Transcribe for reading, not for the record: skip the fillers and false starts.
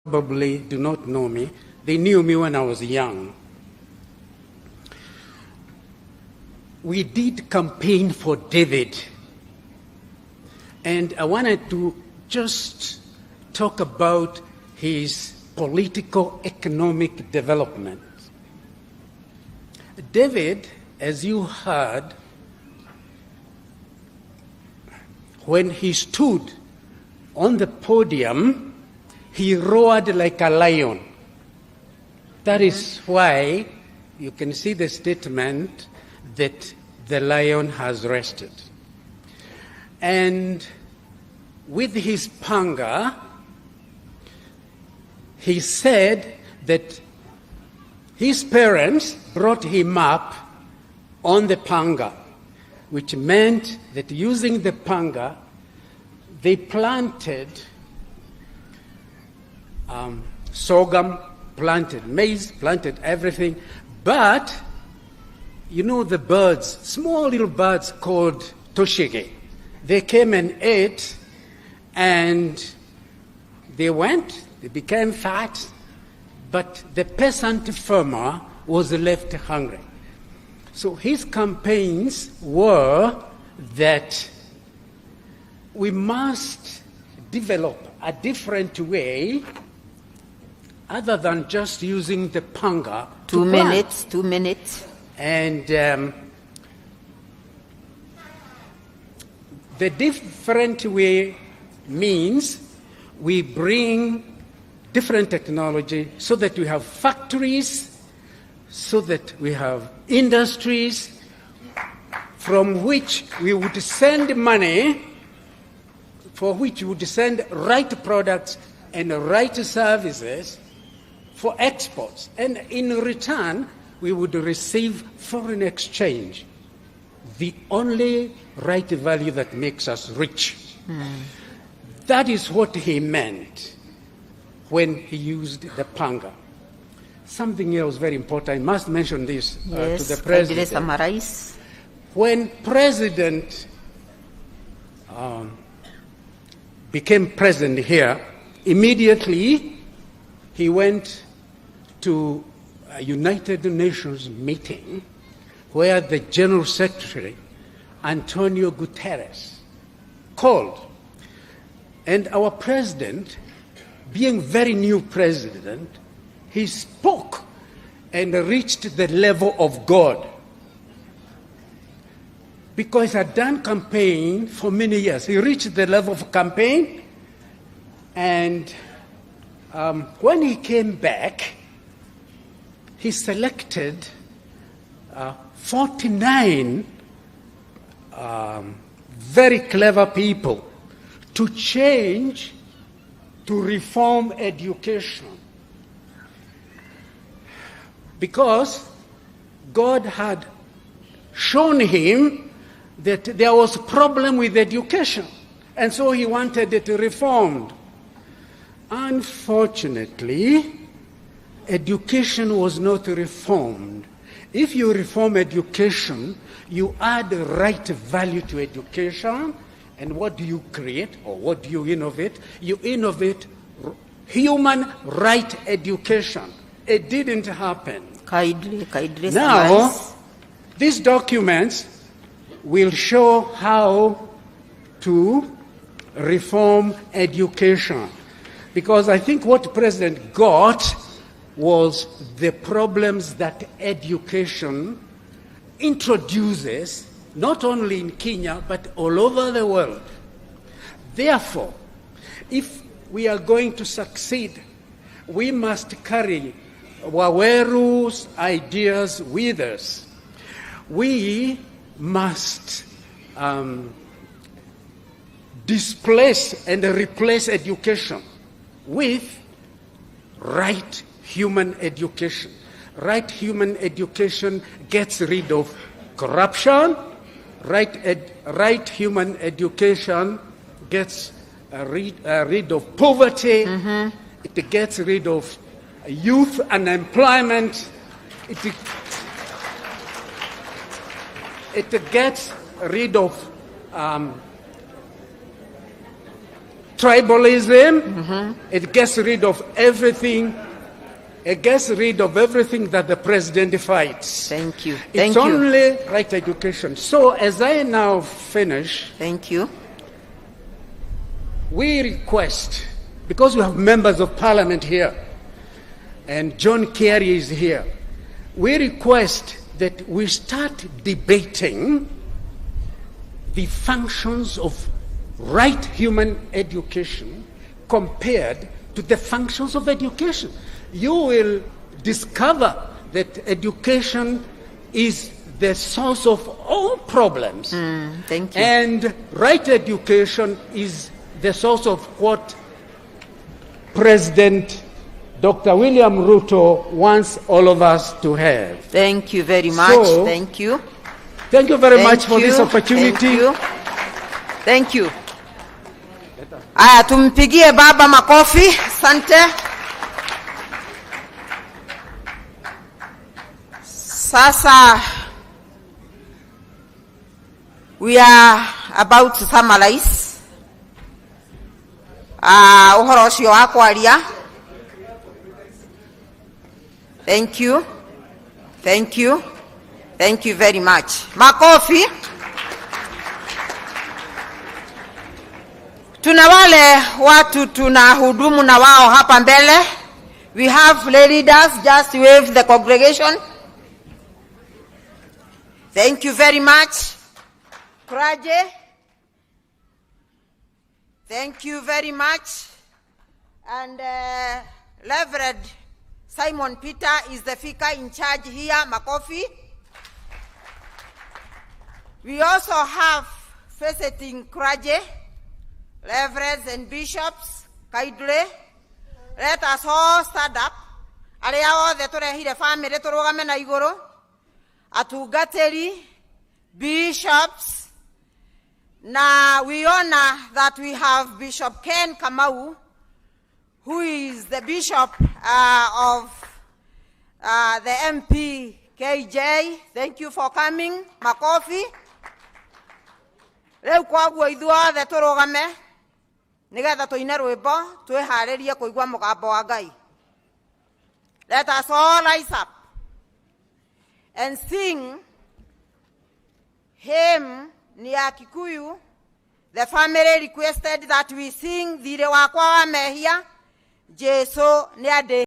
probably do not know me. They knew me when I was young. We did campaign for David. And I wanted to just talk about his political economic development. David, as you heard, when he stood on the podium, he roared like a lion. That is why you can see the statement that the lion has rested. And with his panga, he said that his parents brought him up on the panga, which meant that using the panga, they planted sorghum, planted maize, planted everything. But, you know the birds, small little birds called toshige, they came and ate, and they went, they became fat, but the peasant farmer was left hungry. So his campaigns were that we must develop a different way other than just using the panga. 2 minutes, 2 minutes. And the different way means we bring different technology so that we have factories, so that we have industries from which we would send money, for which we would send right products and right services for exports. And in return, we would receive foreign exchange, the only right value that makes us rich. That is what he meant when he used the panga. Something else very important, I must mention this to the president. Summarize. When president became president here, immediately he went to a United Nations meeting where the General Secretary, Antonio Guterres, called. And our president, being very new president, he spoke and reached the level of God. Because he had done campaign for many years. He reached the level of campaign, and when he came back, he selected 49 very clever people to change, to reform education. Because God had shown him that there was a problem with education, and so he wanted it reformed. Unfortunately, education was not reformed. If you reform education, you add right value to education, and what do you create, or what do you innovate? You innovate human right education. It didn't happen. Kindly Now, summarize. these documents will show how to reform education. Because I think what President got was the problems that education introduces, not only in Kenya, but all over the world. Therefore, if we are going to succeed, we must carry Waweru's ideas with us. We must displace and replace education with right human education. Right human education gets rid of corruption. Right human education gets rid of poverty. It gets rid of youth unemployment. It gets rid of tribalism. It gets rid of everything. It gets rid of everything that the president fights. Thank you. It's only right education. So as I now finish, Thank you. we request, because we have members of parliament here, and John Kerry is here, we request that we start debating the functions of right human education compared to the functions of education. You will discover that education is the source of all problems. Thank you. And right education is the source of what President Dr. William Ruto wants all of us to have. Thank you very much. So, thank you. Thank you very much for this opportunity. Thank you. Thank you. Aya, tumpigie baba makofi. Asante. Sasa, we are about to summarize. Uhoro ucio wa kwaria. Thank you. Thank you. Thank you very much. Makofi. Tuna wale watu tunahudumu na wao hapa mbele. We have leaders, just wave the congregation. Thank you very much. Kraje. Thank you very much. And Reverend Simon Peter is the vicar in charge here, Makofi. We also have visiting Kraje, reverends and bishops, Kaidre. Let us all stand up. Aria othe turehire family turugame na iguru. Atugateri, bishops. Now we honor that we have Bishop Ken Kamau, who is the bishop of the MP KJ. Thank you for coming, Makofi. Reu kwaguo ithuothe turugame nigetha tuine rwimbo twiharirie kuigua mugambo wa Ngai. Let us all rise up and sing hymn ni ya Kikuyu. The family requested that we sing thire wakwa wa mehia Jesu ni ade